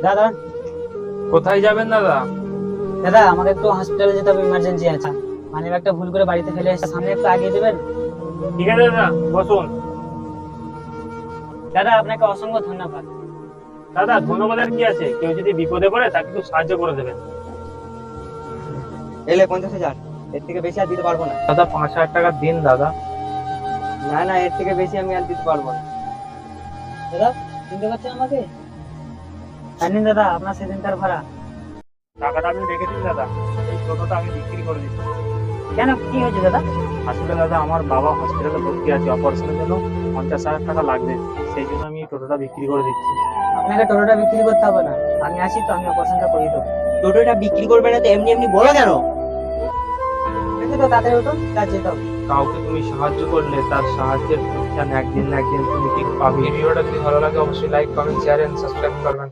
দাদা, কোথায় যাবেন দাদা? দাদা আমাকে একটু হসপিটালে যেতে হবে, ইমার্জেন্সি আছে। মানে একটা ভুল করে বাড়িতে ফেলে এসে সামনে একটু আগিয়ে দেবেন। ঠিক আছে দাদা, বসুন। দাদা আপনাকে অসংখ্য ধন্যবাদ। দাদা, ধন্যবাদের কি আছে? কেউ যদি বিপদে পড়ে তাকে একটু সাহায্য করে দেবেন। এলে 50,000, এর থেকে বেশি আর দিতে পারবো না। দাদা 5,000 টাকা দিন দাদা। না না, এর থেকে বেশি আমি আর দিতে পারবো না। দাদা চিনতে পারছেন আমাকে? জানেন দাদা আপনার সেদিনকার ভাড়া। টাকাটা আপনি রেখেছেন দাদা, এই টোটোটা আমি বিক্রি করে দিচ্ছি। কেন, কি হয়েছে দাদা? আসলে দাদা আমার বাবা হসপিটালে ভর্তি আছে, অপারেশনের জন্য 50,000 টাকা লাগবে। সেই জন্য আমি এই টোটোটা বিক্রি করে দিচ্ছি। আপনাকে টোটোটা বিক্রি করতে হবে না, আমি আসি তো, আমি অপারেশনটা করিয়ে দেবো। টোটোটা বিক্রি করবে না তো এমনি এমনি বলো কেন? ঠিক আছে তো, তাড়াতাড়ি ওঠো, কাজ যেতে হবে। কাউকে তুমি সাহায্য করলে তার সাহায্যের প্রতিদান একদিন না একদিন তুমি ঠিক পাবে। ভিডিওটা যদি ভালো লাগে অবশ্যই like, comment, share and subscribe করবেন।